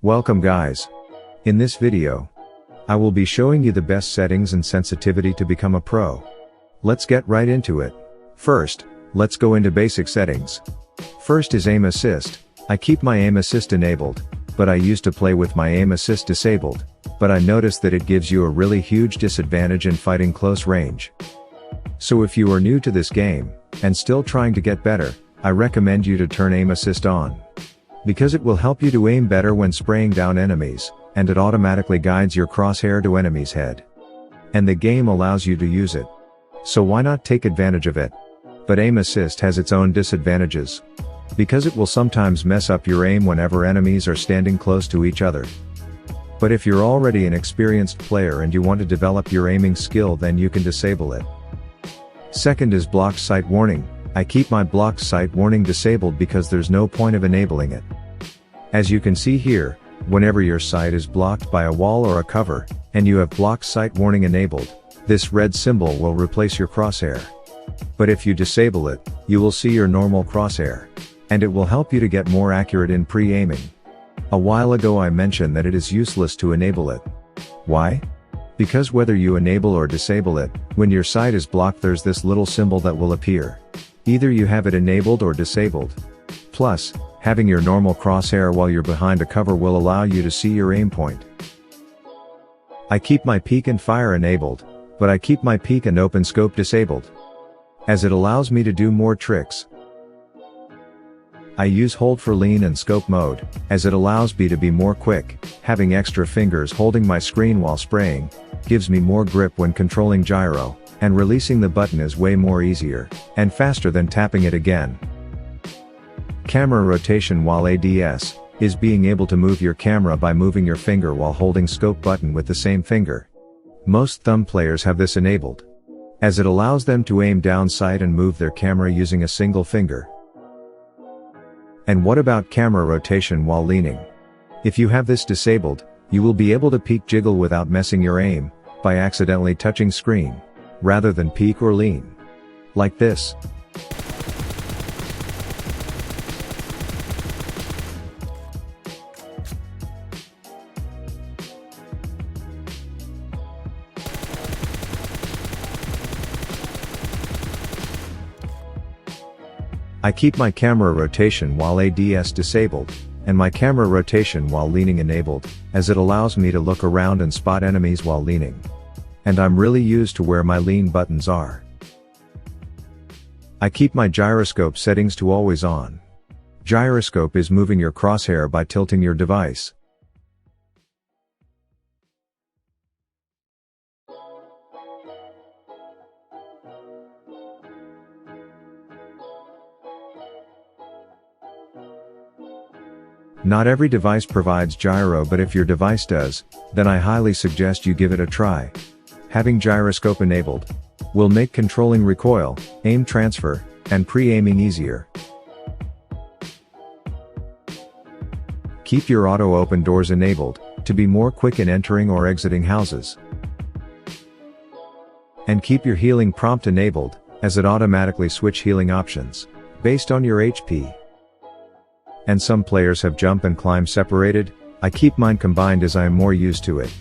Welcome guys. In this video, I will be showing you the best settings and sensitivity to become a pro. Let's get right into it. First, let's go into basic settings. First is aim assist. I keep my aim assist enabled, but I used to play with my aim assist disabled, but I noticed that it gives you a really huge disadvantage in fighting close range. So if you are new to this game, and still trying to get better, I recommend you to turn aim assist on. Because it will help you to aim better when spraying down enemies, and it automatically guides your crosshair to enemy's head. And the game allows you to use it. So why not take advantage of it? But aim assist has its own disadvantages. Because it will sometimes mess up your aim whenever enemies are standing close to each other. But if you're already an experienced player and you want to develop your aiming skill, then you can disable it. Second is blocked sight warning. I keep my blocked sight warning disabled because there's no point of enabling it. As you can see here, whenever your sight is blocked by a wall or a cover, and you have blocked sight warning enabled, this red symbol will replace your crosshair. But if you disable it, you will see your normal crosshair. And it will help you to get more accurate in pre-aiming. A while ago I mentioned that it is useless to enable it. Why? Because whether you enable or disable it, when your sight is blocked there's this little symbol that will appear. Either you have it enabled or disabled. Plus, having your normal crosshair while you're behind a cover will allow you to see your aim point. I keep my peek and fire enabled, but I keep my peek and open scope disabled, as it allows me to do more tricks. I use hold for lean and scope mode, as it allows me to be more quick. Having extra fingers holding my screen while spraying, gives me more grip when controlling gyro, and releasing the button is way more easier, and faster than tapping it again. Camera rotation while ADS, is being able to move your camera by moving your finger while holding scope button with the same finger. Most thumb players have this enabled, as it allows them to aim down sight and move their camera using a single finger. And what about camera rotation while leaning? If you have this disabled, you will be able to peek jiggle without messing your aim, by accidentally touching screen, rather than peek or lean. Like this. I keep my camera rotation while ADS disabled, and my camera rotation while leaning enabled, as it allows me to look around and spot enemies while leaning. And I'm really used to where my lean buttons are. I keep my gyroscope settings to always on. Gyroscope is moving your crosshair by tilting your device. Not every device provides gyro, but if your device does, then I highly suggest you give it a try. Having gyroscope enabled will make controlling recoil, aim transfer, and pre-aiming easier. Keep your auto open doors enabled, to be more quick in entering or exiting houses. And keep your healing prompt enabled, as it automatically switch healing options, based on your HP. And some players have jump and climb separated, I keep mine combined as I am more used to it.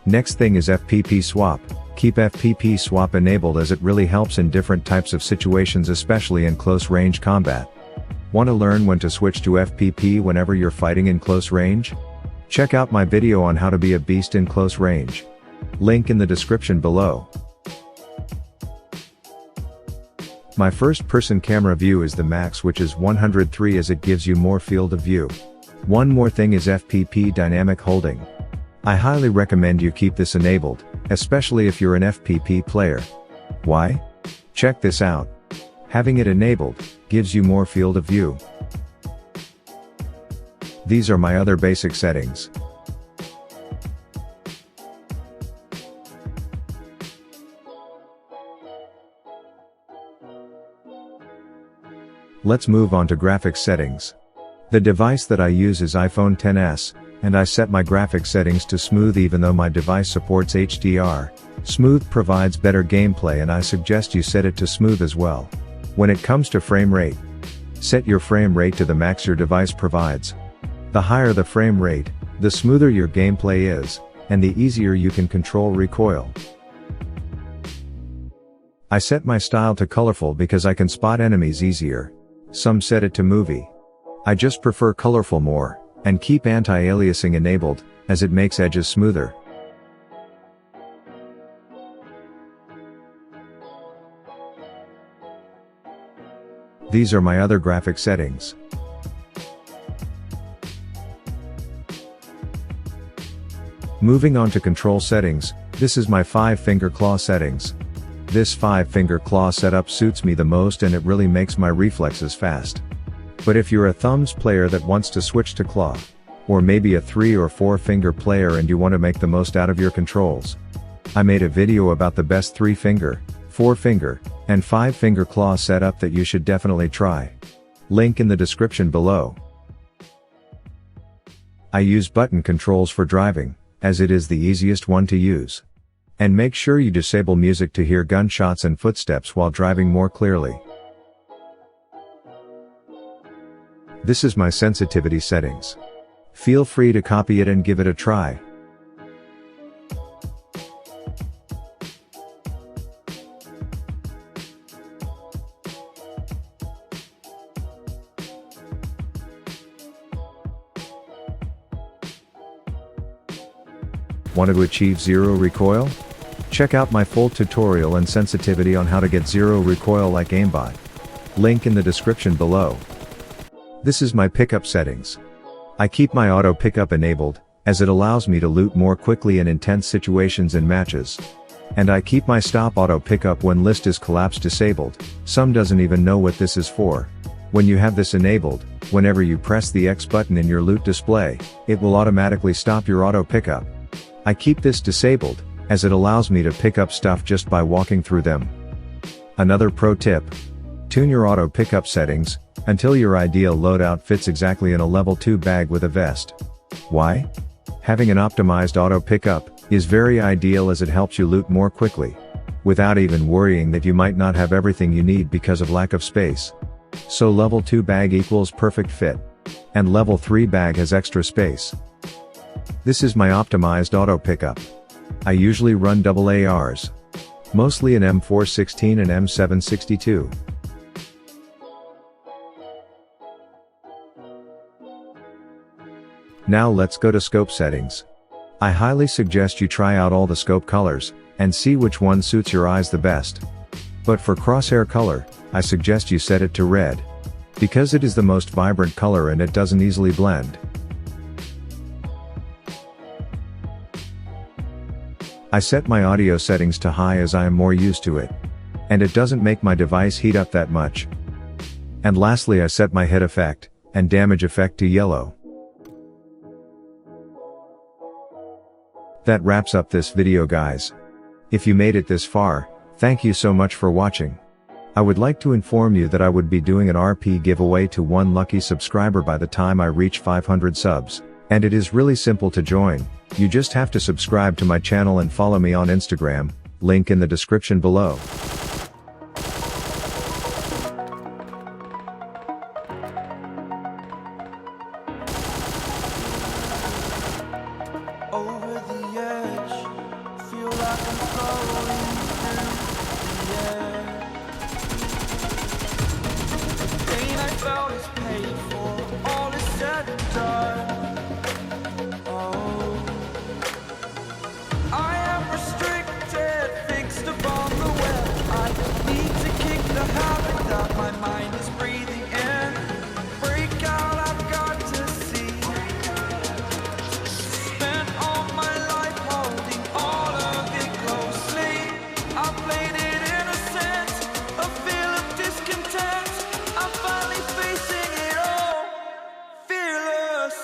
Next thing is FPP swap. Keep FPP swap enabled as it really helps in different types of situations, especially in close range combat. Want to learn when to switch to FPP whenever you're fighting in close range? Check out my video on how to be a beast in close range. Link in the description below. My first person camera view is the max, which is 103, as it gives you more field of view. One more thing is FPP dynamic holding. I highly recommend you keep this enabled, especially if you're an FPP player. Why? Check this out. Having it enabled, gives you more field of view. These are my other basic settings. Let's move on to graphics settings. The device that I use is iPhone Xs, and I set my graphics settings to smooth even though my device supports HDR. Smooth provides better gameplay, and I suggest you set it to smooth as well. When it comes to frame rate, set your frame rate to the max your device provides. The higher the frame rate, the smoother your gameplay is, and the easier you can control recoil. I set my style to colorful because I can spot enemies easier. Some set it to movie. I just prefer colorful more, and keep anti-aliasing enabled, as it makes edges smoother. These are my other graphic settings. Moving on to control settings, this is my 5-finger claw settings. This 5-finger claw setup suits me the most and it really makes my reflexes fast. But if you're a thumbs player that wants to switch to claw, or maybe a 3 or 4-finger player and you want to make the most out of your controls, I made a video about the best 3-finger, 4-finger, and 5-finger claw setup that you should definitely try. Link in the description below. I use button controls for driving, as it is the easiest one to use. And make sure you disable music to hear gunshots and footsteps while driving more clearly. This is my sensitivity settings. Feel free to copy it and give it a try. Want to achieve zero recoil? Check out my full tutorial and sensitivity on how to get zero recoil like AIMBOT. Link in the description below. This is my pickup settings. I keep my auto pickup enabled, as it allows me to loot more quickly in intense situations in matches. And I keep my stop auto pickup when list is collapsed disabled. Some doesn't even know what this is for. When you have this enabled, whenever you press the X button in your loot display, it will automatically stop your auto pickup. I keep this disabled, as it allows me to pick up stuff just by walking through them. Another pro tip: tune your auto pickup settings, until your ideal loadout fits exactly in a level 2 bag with a vest. Why? Having an optimized auto pickup is very ideal as it helps you loot more quickly, without even worrying that you might not have everything you need because of lack of space. So level 2 bag equals perfect fit. And level 3 bag has extra space. This is my optimized auto pickup. I usually run double ARs. Mostly an M416 and M762. Now let's go to scope settings. I highly suggest you try out all the scope colors, and see which one suits your eyes the best. But for crosshair color, I suggest you set it to red. Because it is the most vibrant color and it doesn't easily blend. I set my audio settings to high as I am more used to it. And it doesn't make my device heat up that much. And lastly I set my hit effect, and damage effect to yellow. That wraps up this video guys. If you made it this far, thank you so much for watching. I would like to inform you that I would be doing an RP giveaway to one lucky subscriber by the time I reach 500 subs. And it is really simple to join. You just have to subscribe to my channel and follow me on Instagram, link in the description below. Over the edge, feel like I'm floating through the air. The pain I felt is paid for, all is said and done. I am restricted, fixed upon the web. I need to kick the habit that my mind is breathing in. Break out, I've got to see. Spent all my life holding all of it closely. I played it innocent, a feel of discontent. I'm finally facing it all, fearless.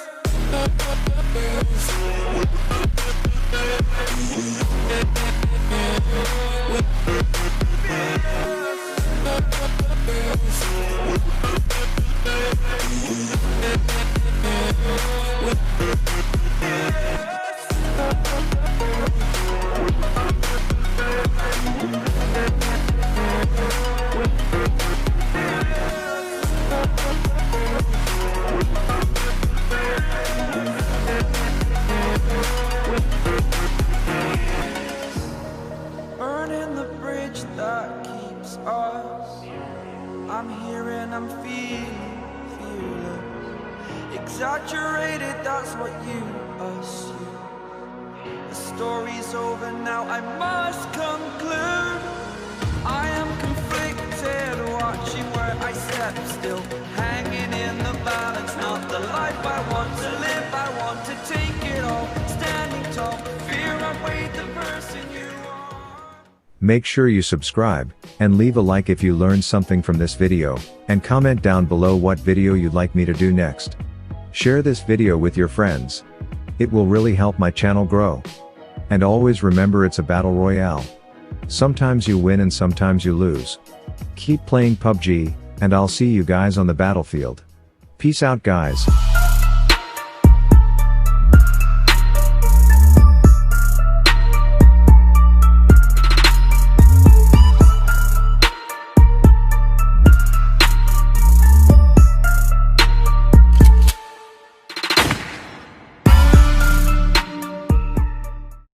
faded, that's what you assume. The story's over now, I must conclude. I am conflicted, watching where I step still, hanging in the balance, not the life I want to live. I want to take it all, standing tall, fear outweighed the person you are. Make sure you subscribe, and leave a like if you learned something from this video, and comment down below what video you'd like me to do next. Share this video with your friends. It will really help my channel grow. And always remember, it's a battle royale. Sometimes you win and sometimes you lose. Keep playing PUBG, and I'll see you guys on the battlefield. Peace out, guys.